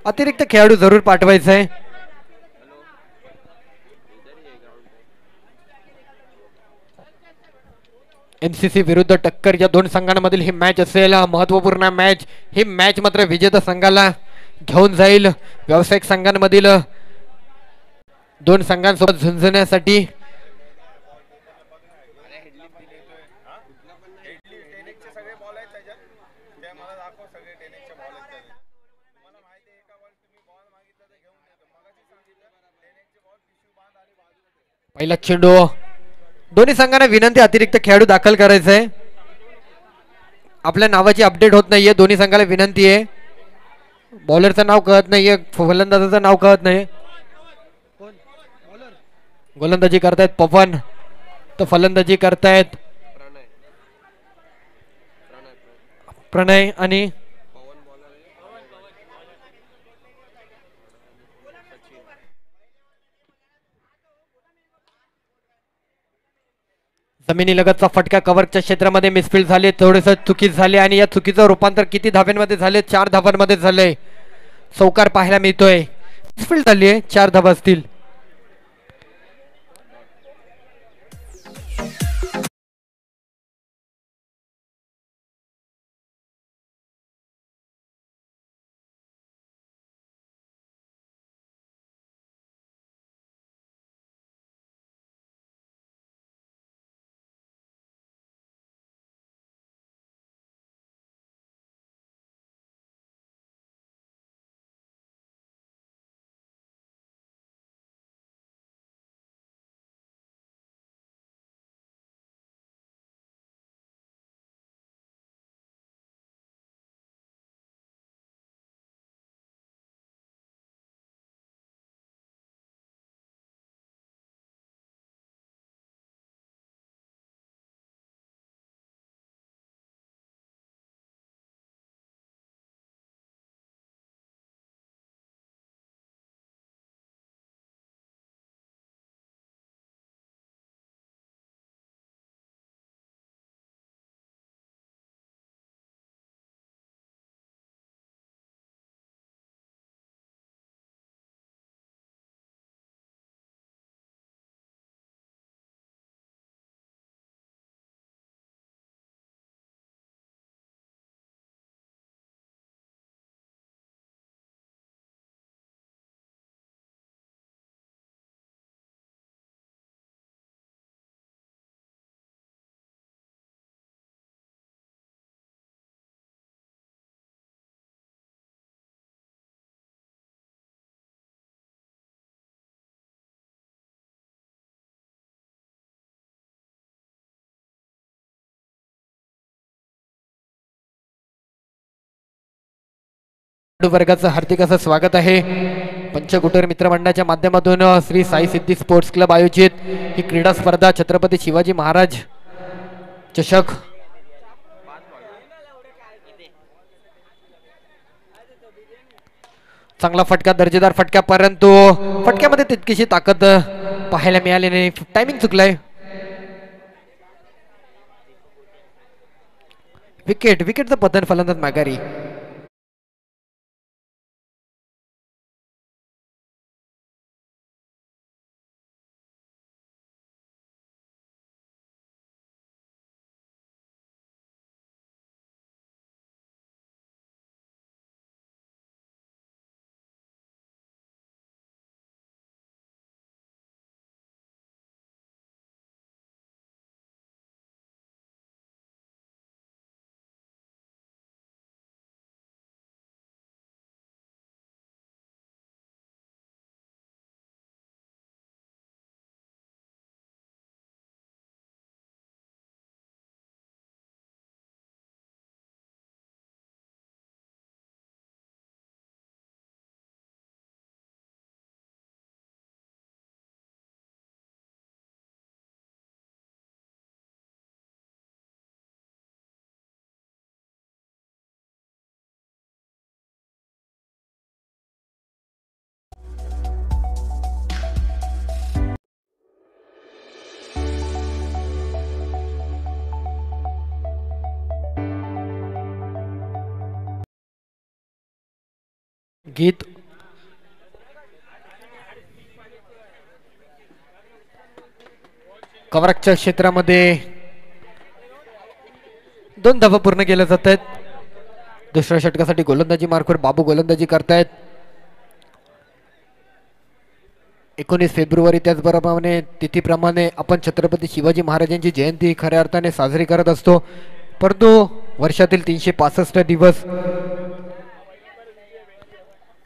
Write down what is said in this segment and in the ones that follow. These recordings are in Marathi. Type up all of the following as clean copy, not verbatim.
अतिरिक्त खेळाडू जरूर पाठवायचा आहे. एमसीसी विरुद्ध टक्कर या दोन संघांमधील ही मॅच असेल. महत्वपूर्ण मॅच. ही मॅच मात्र विजेता संघाला घेऊन जाईल. व्यावसायिक संघांमधील दोन संघांसोबत झुंजण्यासाठी पहिला चेंडू. दोन्ही संघांना विनंती अतिरिक्त खेळाडू दाखल करायचा आहे. आपल्या नावाची अपडेट होत नाहीये. दोन्ही संघाला विनंती आहे. बॉलरचं नाव कळत नाहीये, फलंदाजाचं नाव कळत नाही. गोलंदाजी करतायत पवन, तर फलंदाजी करतायत प्रणय आणि जमिनीलगतचा फटका कव्हरच्या क्षेत्रामध्ये मिसफील्ड झाले. थोडेस चुकीच झाले आणि या चुकीचं रूपांतर किती धाब्यांमध्ये झाले? 4 धाबांमध्ये झालंय. चौकार पाहायला मिळतोय. मिसफील्ड झाली आहे. 4 धाबा असतील. वर्गाचं हार्दिक असं स्वागत आहे. पंचकुटर मित्रमंडळाच्या माध्यमातून श्री साई सिद्धी स्पोर्ट्स क्लब आयोजित ही क्रीडा स्पर्धा छत्रपती शिवाजी महाराज चषक चांगला फटका, दर्जेदार फटका, परंतु फटक्यामध्ये तितकीशी ताकद पाहायला मिळाली नाही. टायमिंग चुकलाय. विकेटचं पतन, फलंदाज माघारी. गीत कव्हरच्या क्षेत्रामध्ये 2 धावा पूर्ण केल्या जात आहेत. दुसऱ्या षटकासाठी गोलंदाजी मार्कवर बाबू गोलंदाजी करतायत. 19 फेब्रुवारी त्याचबरोबर तिथीप्रमाणे आपण छत्रपती शिवाजी महाराजांची जयंती खऱ्या अर्थाने साजरी करत असतो, परंतु वर्षातील 365 दिवस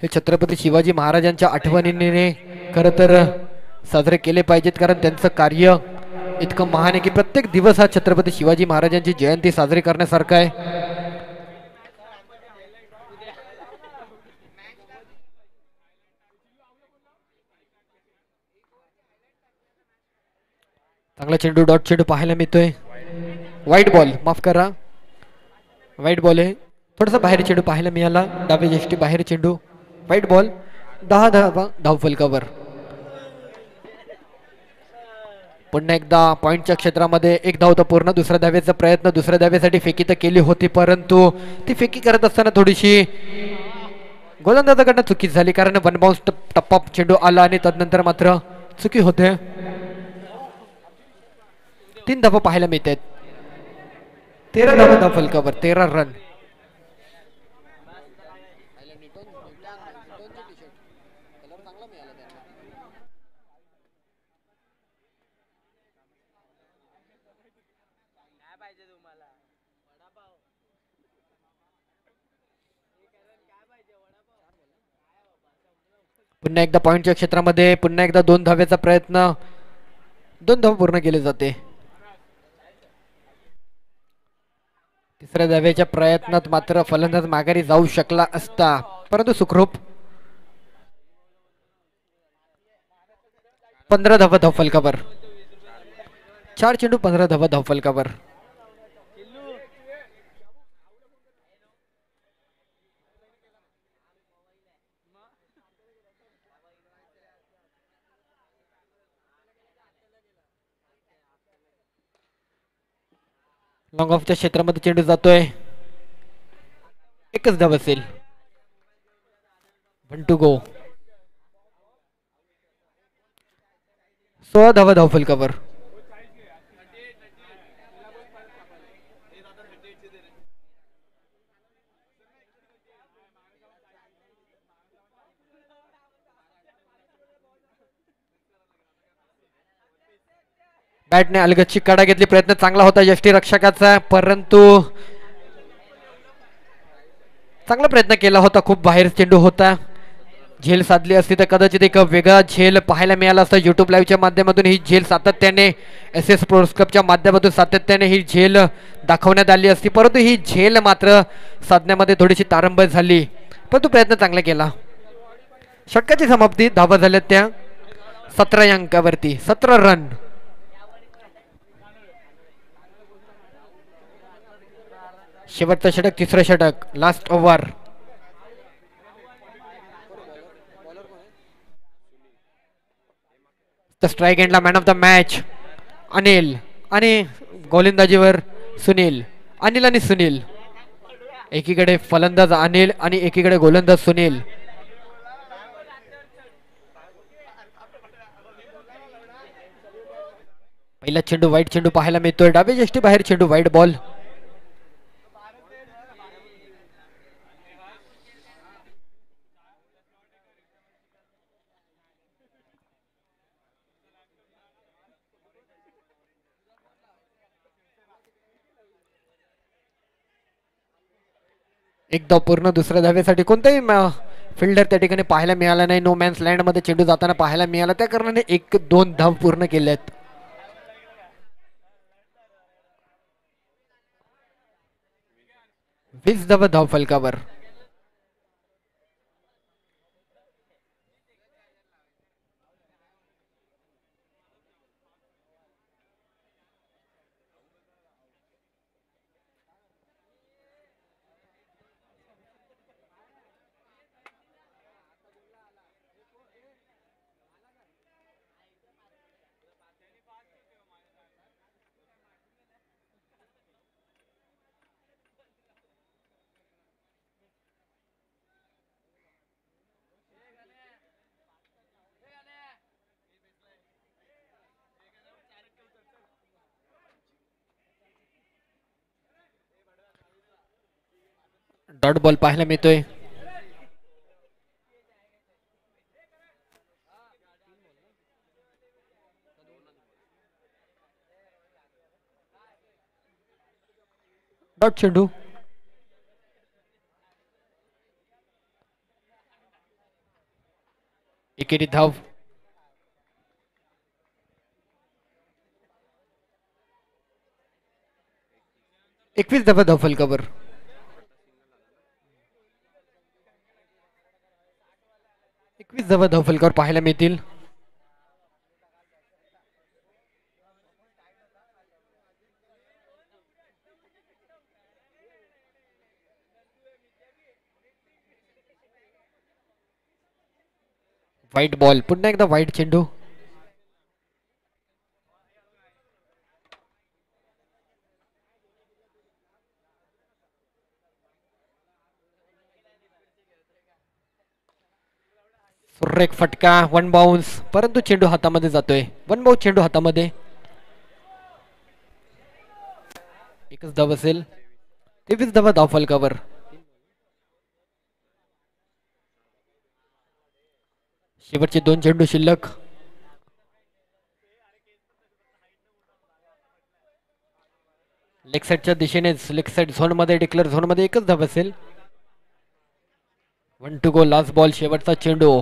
हे छत्रपती शिवाजी महाराजांच्या आठवणीने खरं तर साजरे केले पाहिजेत, कारण त्यांचं कार्य इतकं महान आहे की प्रत्येक दिवस हा छत्रपती शिवाजी महाराजांची जयंती साजरी करण्यासारखा आहे. चांगला चेंडू, डॉट चेंडू पाहायला मिळतोय. वाईट बॉल, माफ करा, वाईट बॉल आहे. थोडासा बाहेर चेंडू पाहायला मिळाला, डावे यष्टी बाहेर चेंडू, वाईट बॉल. 10 धावा धावफलकावर. पुन्हा एकदा पॉइंटच्या क्षेत्रामध्ये 1 धाव तर पूर्ण. दुसऱ्या धावेचा प्रयत्न, दुसऱ्या धावेसाठी फेकी तर केली होती, परंतु ती फेकी करत असताना थोडीशी गोलंदाजाकडनं चुकी झाली, कारण वन बाउन्स टप्पा चेंडू आला आणि तदनंतर मात्र चुकी होते. 3 धावा पाहायला मिळतात. 13 धावा धावफलकावर, 13 रन. पुन्हा एकदा पॉइंटच्या क्षेत्रामध्ये पुन्हा एकदा 2 धाव्याचा प्रयत्न, 2 धावा पूर्ण केले जाते. तिसऱ्या धाव्याच्या प्रयत्नात मात्र फलंदाज माघारी जाऊ शकला असता, परंतु सुखरूप 15 धावा धावफलकावर. 4 चेंडू 15 धावा धावफलकावर. लॉंग ऑफच्या क्षेत्रामध्ये चेंडू जातोय, एकच धाव असेल. 1 टू गो. 16 धावा धावफलकावर. बॅटने अलगदची कडा घेतली, प्रयत्न चांगला होता यष्टी रक्षकाचा, परंतु चांगला प्रयत्न केला होता, खूप बाहेर चेंडू होता. झेल साधली असती तर कदाचित एक वेगळा झेल पाहायला मिळाला असता. युट्यूब लाईव्हच्या माध्यमातून ही झेल सातत्याने, SS स्पोर्ट्स क्लबच्या माध्यमातून सातत्याने ही झेल दाखवण्यात आली असती, परंतु ही झेल मात्र साधण्यामध्ये थोडीशी तारंबळ झाली, परंतु प्रयत्न चांगला केला. षटकाची समाप्ती, धावा झाल्या त्या 17 या अंकावरती, 17 रन. शेवटचं षटक, तिसरं षटक, लास्ट ओव्हर. स्ट्राईक एंडला man of the match Anil, आणि गोलंदाजीवर सुनील. अनिल आणि सुनील, एकीकडे फलंदाज अनिल आणि एकीकडे गोलंदाज सुनील. पहिला चेंडू वाईट चेंडू पाहायला मिळतोय, डावे यष्टी बाहेर चेंडू, वाईट बॉल. एकदा पूर्ण. दुसऱ्या धावेसाठी कोणताही फिल्डर त्या ठिकाणी पाहायला मिळाला नाही. नो मॅन्स लँड मध्ये चेंडू जाताना पाहायला मिळाला, त्या कारणाने 1-2 धाव पूर्ण केल्यात. 20 धावा धाव फलकावर. डॉट बॉल पाहायला मिळतोय. डॉट चेंडू. एकेरी धाव. 21 धावा धाव फलकावर. 21 धावा धाव फलकावर पाहायला मिळतील. White ball. पुन्हा एकदा व्हाईट चेंडू. सुरेख फटका. One bounce. परंतु चेंडू हातामध्ये जातोय. वन बाउन्स चेंडू हातामध्ये. एकच धाव असेल. 23 धावा धाव फलकावर. शेवटचे 2 चेंडू शिल्लक. लेग साईडच्या दिशेनेच लेग साईड झोन मध्ये डिक्लेअर झोन मध्ये एकच धाव असेल. 1 टू गो. Last ball. शेवटचा चेंडू.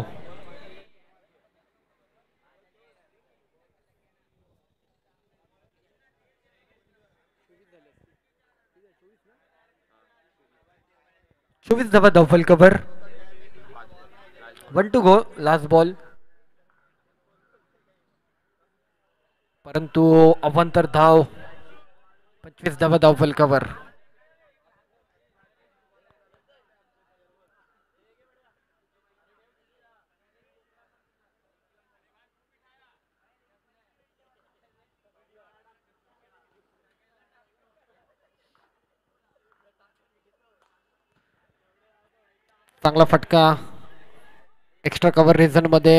चोवीस धावा धाव फलकावर. 1 टू गो. Last ball. परंतु अवांतर धाव. 25 धावा धाव फलकावर. चांगला फटका. एक्स्ट्रा कव्हर रिजन मध्ये.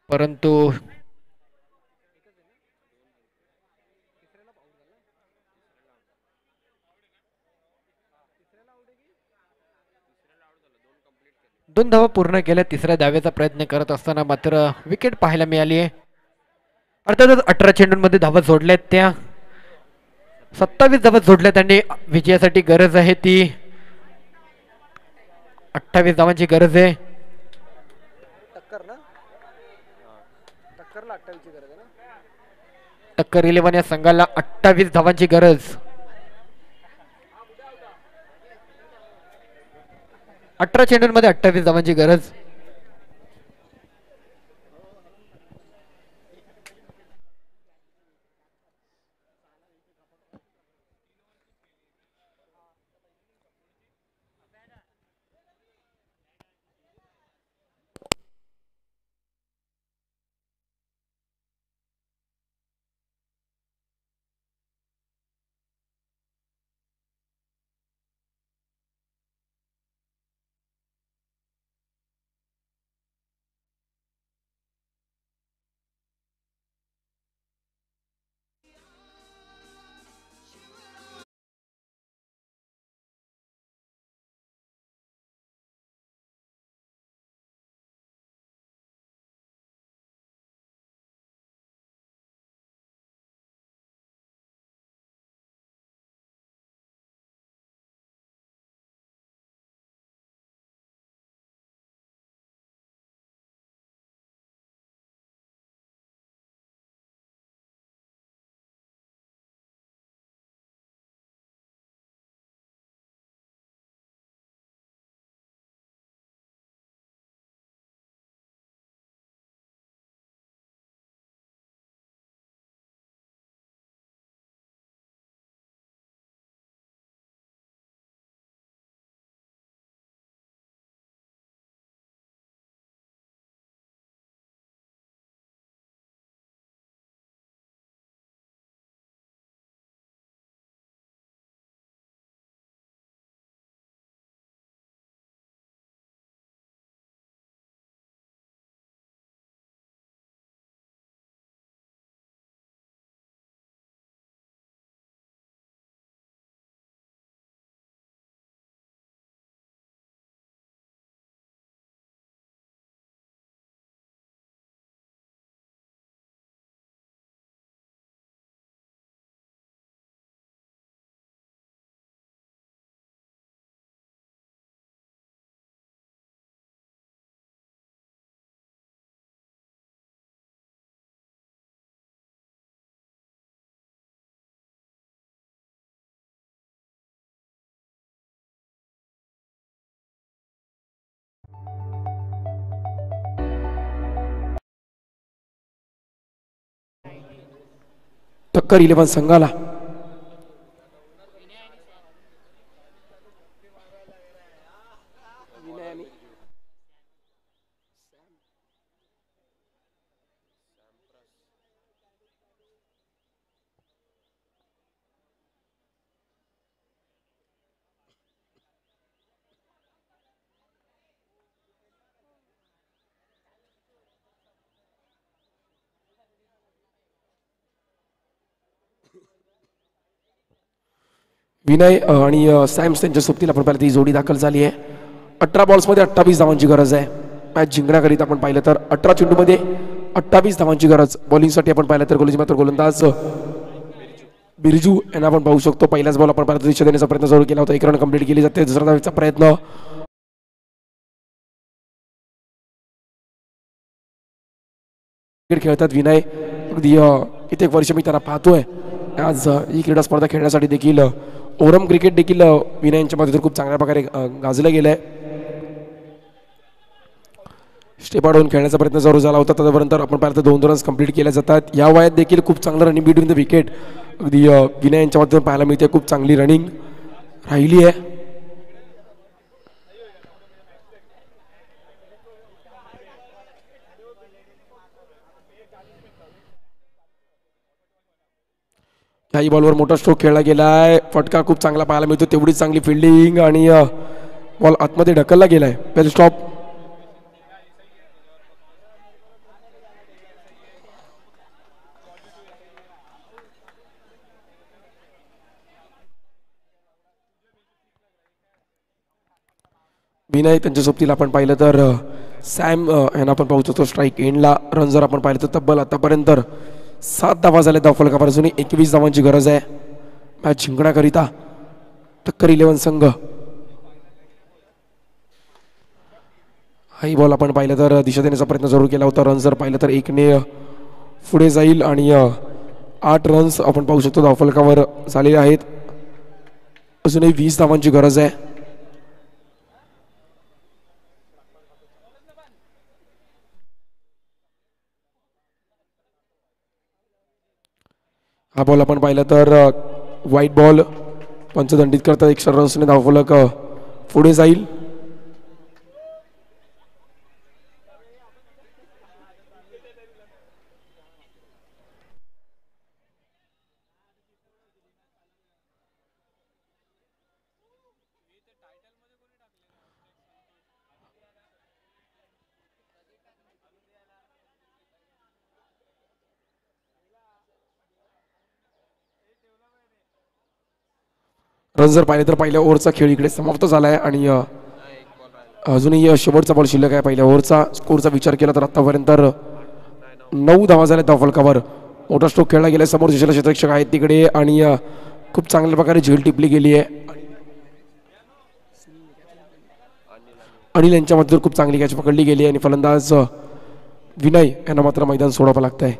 परंतु दोन धावा पूर्ण केल्या. तिसऱ्या धावेचा प्रयत्न करत असताना मात्र विकेट पाहायला मिळाली आहे. अर्थातच 18 चेंडूंमध्ये धावा जोडल्यात त्या. 27 धावा जोडल्या त्यांनी. विजयासाठी गरज आहे ती 28 धावांची गरज आहे. टक्कर 11 या संघाला 28 धावांची गरज. 18 चेंडूंमध्ये 28 धावांची गरज. टक्कर 11 संघाला. विनय आणि सॅम्स त्यांच्या सोबतीला आपण पाहिलं ती जोडी दाखल झाली आहे. 18 बॉल्समध्ये 28 धावांची गरज आहे मॅच जिंकण्याकरिता. आपण पाहिलं तर 18 चेंडूमध्ये 28 धावांची गरज. बॉलिंगसाठी आपण पाहिलं तर मात्र गोलंदाज बिरजू यांना आपण पाहू शकतो. पहिल्याच बॉल आपण पाहिलं दिशा देण्याचा प्रयत्न सुरू केला होता. 1 रन कंप्लीट केली जाते. दुसरा धावेचा प्रयत्न क्रिकेट खेळतात विनय. अगदी कित्येक वर्ष मी त्यांना पाहतोय. आज ही क्रीडा स्पर्धा खेळण्यासाठी देखील ओरम क्रिकेट देखील विनय यांच्या मध्ये खूप चांगल्या प्रकारे गाजलं गेलंय. स्टेपाडून खेळण्याचा प्रयत्न सुरू झाला होता. तदनंतर आपण पाहिलं तर 2 रन्स कंप्लीट केल्या जातात. या वयात देखील खूप चांगलं रनिंग बिटवीन द विकेट अगदी विनय यांच्या मध्ये पाहायला मिळते. खूप चांगली रनिंग राहिली आहे. ह्याही बॉलवर मोठा स्ट्रोक खेळला गेलाय. फटका खूप चांगला पाहायला मिळतो. तेवढीच चांगली फिल्डिंग आणि बॉल आतमध्ये ढकलला गेलाय. वेल स्टॉप. विनय त्यांच्या सोबतीला आपण पाहिलं तर सॅम यांना आपण पाहू शकतो स्ट्राईक एंडला. रन जर आपण पाहिलं तर तब्बल आतापर्यंत 7 धावा झाल्या. धावफलकावर अजूनही 21 धावांची गरज आहे मॅच जिंकण्याकरिता. टक्कर 11 संघ. हाही बॉल आपण पाहिलं तर दिशा देण्याचा प्रयत्न जरूर केला होता. रन जर पाहिलं तर 1ने पुढे जाईल आणि 8 रन्स आपण पाहू शकतो धावफलकावर झालेले आहेत. अजूनही 20 धावांची गरज आहे. हा बॉल आपण पाहिलं तर व्हाईट बॉल. पंचदंडित करता 100 रन्सने धावफलक पुढे जाईल. रन जर पाहिले तर पहिल्या ओव्हरचा खेळ इकडे समाप्त झाला आहे आणि अजूनही शेवटचा बॉल शिल्लक आहे पहिल्या ओव्हरचा. स्कोरचा विचार केला तर आतापर्यंत 9 धावा झाल्या धावफलकावर. मोठा स्ट्रोक खेळला गेला. समोर दिशेला क्षेत्ररक्षक आहेत तिकडे आणि खूप चांगल्या प्रकारे झेल टिपली गेली आहे. अनिल यांच्यामध्ये खूप चांगली कॅच पकडली गेली आणि फलंदाज विनय यांना मात्र मैदान सोडावं लागत आहे.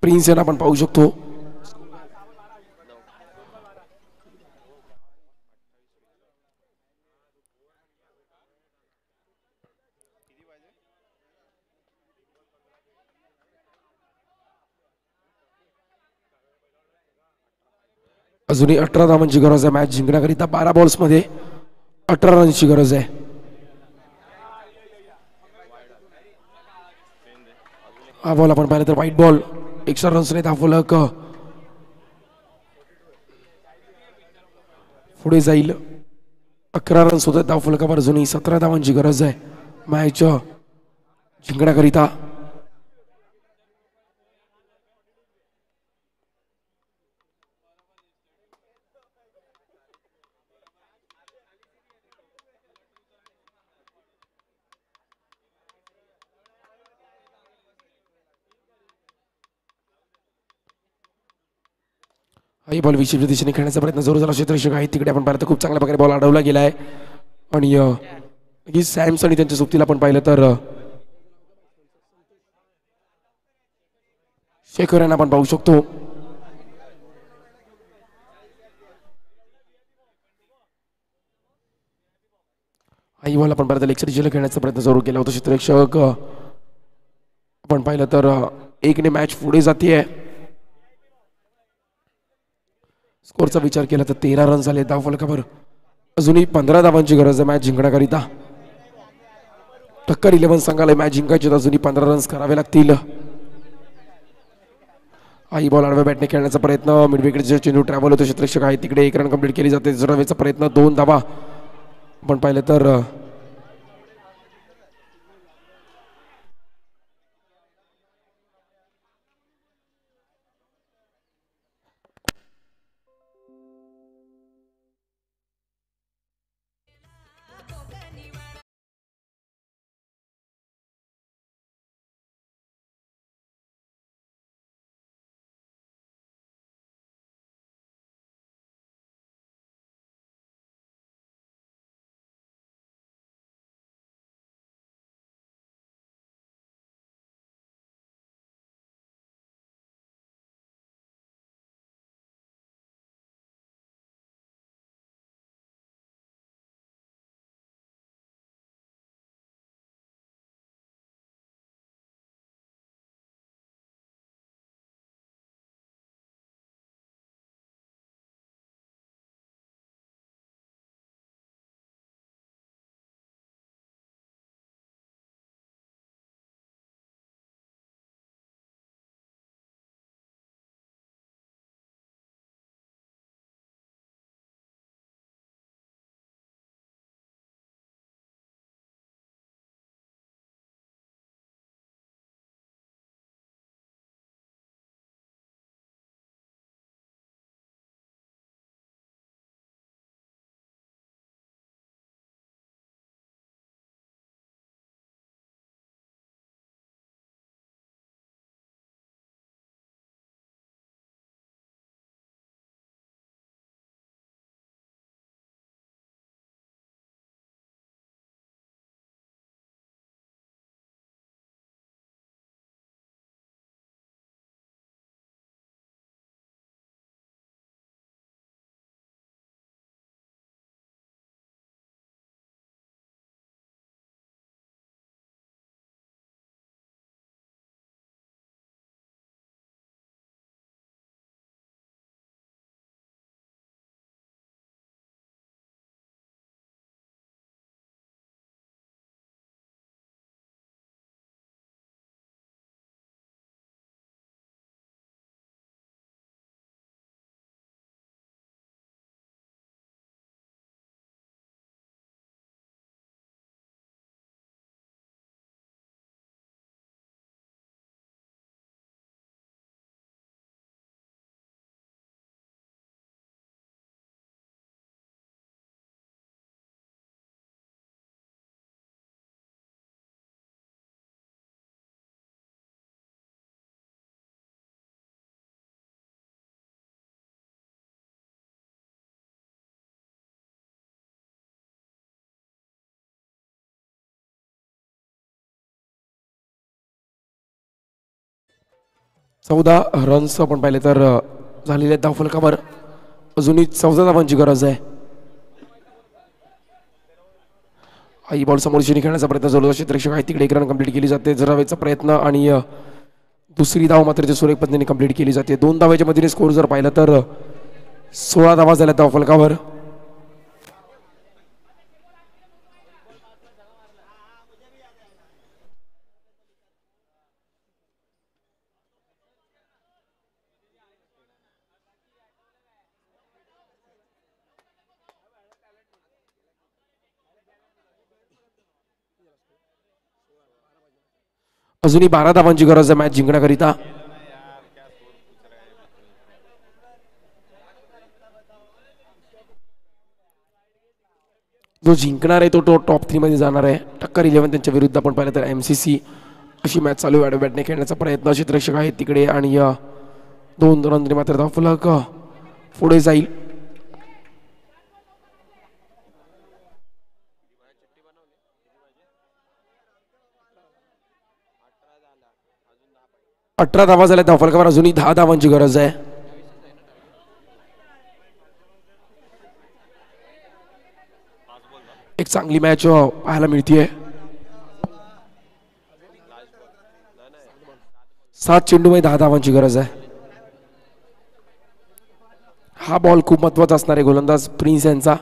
प्रिन्स यांना आपण पाहू शकतो. अजूनही 18 धावांची गरज आहे मॅच जिंकण्याकरिता. 12 बॉल्समध्ये 18 रनची गरज आहे. हा बॉल आपण पाहिलं तर व्हाईट बॉल. एक्स्ट्रा रन्सने धावफलक पुढे जाईल. 11 रन्स होतात धावफलकावर. अजूनही 17 धावांची गरज आहे मॅच जिंकण्याकरिता. ही बॉल विशिष्ट दिशेने खेळण्याचा प्रयत्न जोर झाला. क्षेत्ररक्षक आहे तिकडे आपण पाहिलं तर खूप चांगल्या प्रकारे बॉल अडवला गेला आहे. आणि ही सॅम्स आणि त्यांच्या सोबतीला आपण पाहिलं तर शेखर यांना आपण पाहू शकतो. ही बॉल आपण पाहिलं तर लेग दिशेला खेळण्याचा प्रयत्न जोर केला होता. क्षेत्ररक्षक आपण पाहिलं तर 1 ने मॅच पुढे जाते. स्कोरचा विचार केला तर 13 रन झाले धावफलकावर. अजूनही 15 धावांची गरज आहे मॅच जिंकण्याकरिता. टक्कर 11 संघाला मॅच जिंकायची तर अजूनही 15 रन्स करावे लागतील. ही बॉल आडव्या बॅटने खेळण्याचा प्रयत्न. मिडविकेटचे चेंडू ट्रॅव्हल होतो. क्षेत्ररक्षक आहे तिकडे 1 रन कंप्लीट केली जाते. जडवेचा प्रयत्न 2 धावा आपण पाहिलं तर 14 रन्स आपण पाहिले तर झालेले आहेत धावफलकावर. अजूनही 14 धावांची गरज आहे. आई बॉल समोर खेळण्याचा प्रयत्न चालू आहे. क्षेत्ररक्षक आहे तिकडे एक रन कंप्लीट केली जाते. जरावेचा प्रयत्न आणि दुसरी धाव मात्र सुरेख पद्धतीने कंप्लीट केली जाते. 2 धावाच्या मधीने स्कोर जर पाहिला तर 16 धावा झाल्या धावफलकावर. अजूनही 12 धावांची गरज आहे मॅच जिंकण्याकरिता. जो जिंकणार आहे तो टॉप 3 मध्ये जाणार आहे. टक्कर 11 त्यांच्या विरुद्ध आपण पाहिलं तर MCC अशी मॅच चालू आहे. बॅटने खेळण्याचा प्रयत्न क्षेत्ररक्षक आहेत तिकडे आणि 2 रन मात्र धावफलक पुढे जाईल. अठरा धावा झाल्या धावफलकावर. अजूनही 10 धावांची गरज आहे. एक चांगली मॅच पाहायला मिळतीये. 7 चेंडूमध्ये 10 धावांची गरज आहे. हा बॉल खूप महत्वाचा असणार आहे गोलंदाज प्रिन्स यांचा.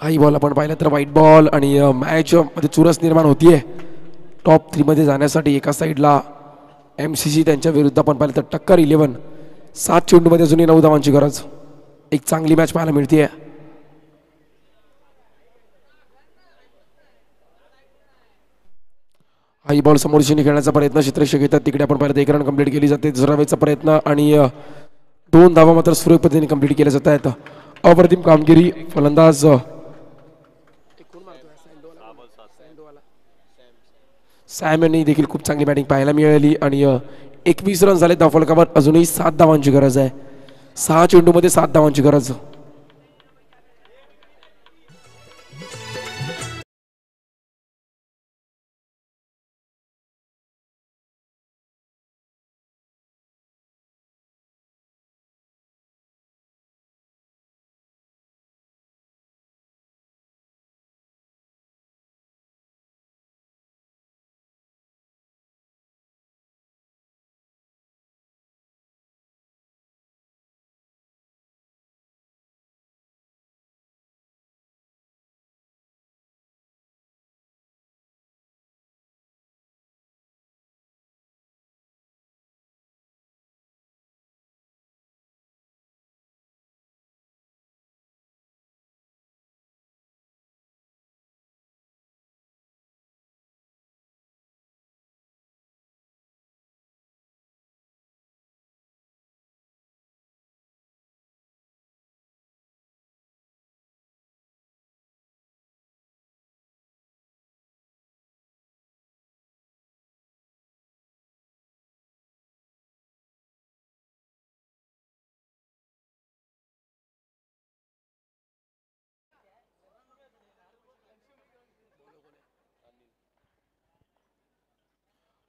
हाही बॉल आपण पाहिलं तर व्हाईट बॉल आणि मॅच मध्ये चुरस निर्माण होतीये टॉप 3 मध्ये जाण्यासाठी. एका साईडला MCC त्यांच्या विरुद्ध आपण पाहिलं तर टक्कर 11. 7 चेंडूमध्ये अजूनही 9 धावांची गरज. एक चांगली मॅच पाहायला मिळतीये. हाई बॉल समोर खेळण्याचा प्रयत्न क्षेत्ररक्षक येतात तिकडे आपण पाहिलं 1 रन कंप्लीट केली जाते. जरावेचा प्रयत्न आणि 2 धावा मात्र सुरेख पद्धतीने कंप्लीट केल्या जात आहेत. अप्रतिम कामगिरी फलंदाज सॅम यांनी देखील खूप चांगली बॅटिंग पाहायला मिळाली आणि 21 रन झाले धावफलकावर. अजूनही 7 धावांची गरज आहे. 6 चेंडूमध्ये 7 धावांची गरज.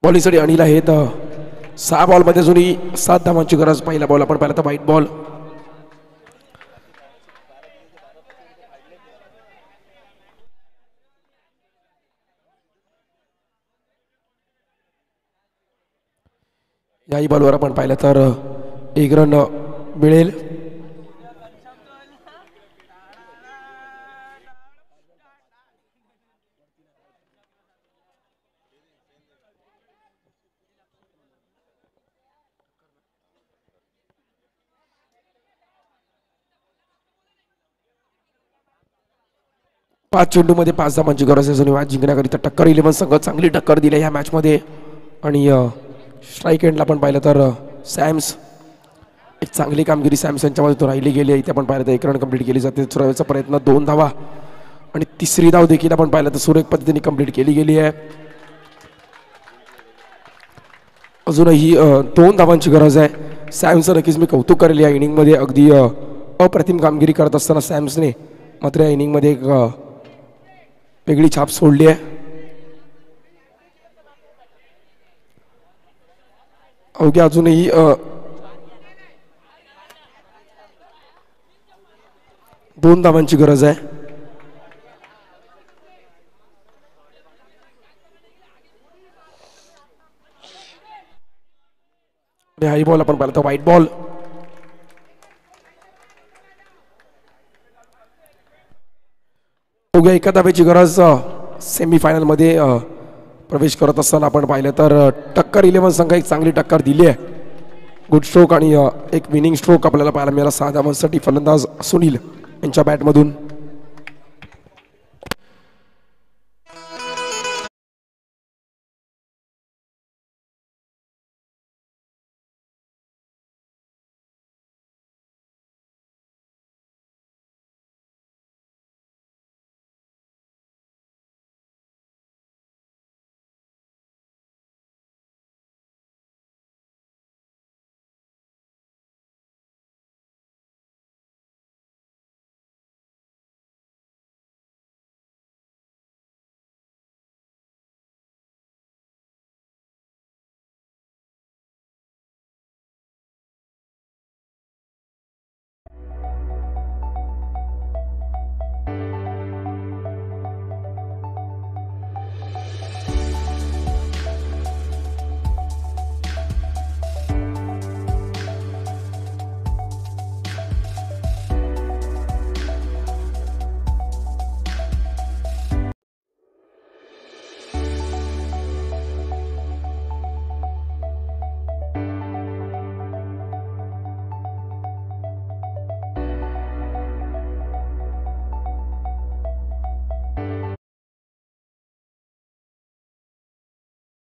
बॉलिंगसाठी अनिल आहेत. 6 बॉलमध्ये अजूनही 7 धावांची गरज. पहिला बॉल आपण पाहिला तर व्हाईट बॉल. याही बॉलवर आपण पाहिलं तर 1 रन मिळेल. पाच चेंडूमध्ये 5 धावांची गरज आहे. अजून मॅच जिंकण्याकरिता टक्कर 11 संघ चांगली टक्कर दिली ह्या मॅच मध्ये आणि स्ट्राईक एंडला आपण पाहिलं तर सॅम्स एक चांगली कामगिरी सॅम्स यांच्यामध्ये राहिली गेली. इथे आपण पाहिलं तर 1 रन कंप्लीट केली जाते. सुरावेचा प्रयत्न 2 धावा आणि तिसरी धाव देखील आपण पाहिलं तर सुरेख पद्धतीने कंप्लीट केली गेली आहे. अजूनही 2 धावांची गरज आहे. सॅम्सचं नक्कीच मी कौतुक करेल या इनिंगमध्ये. अगदी अप्रतिम कामगिरी करत असताना सॅम्सने मात्र या इनिंगमध्ये एक वेगळी छाप सोडली आहे. अवघ्या अजूनही 2 धावांची गरज आहे. हाई बॉल आपण पाहिलं तर व्हाईट बॉल. अवघ्या एका धावेची गरज सेमीफायनल मध्ये प्रवेश करत असताना आपण पाहिलं तर टक्कर 11 संघ एक चांगली टक्कर दिली आहे. गुड स्ट्रोक आणि एक विनिंग स्ट्रोक आपल्याला पाहायला मिळाला 6 धावांसाठी फलंदाज सुनील यांच्या बॅटमधून.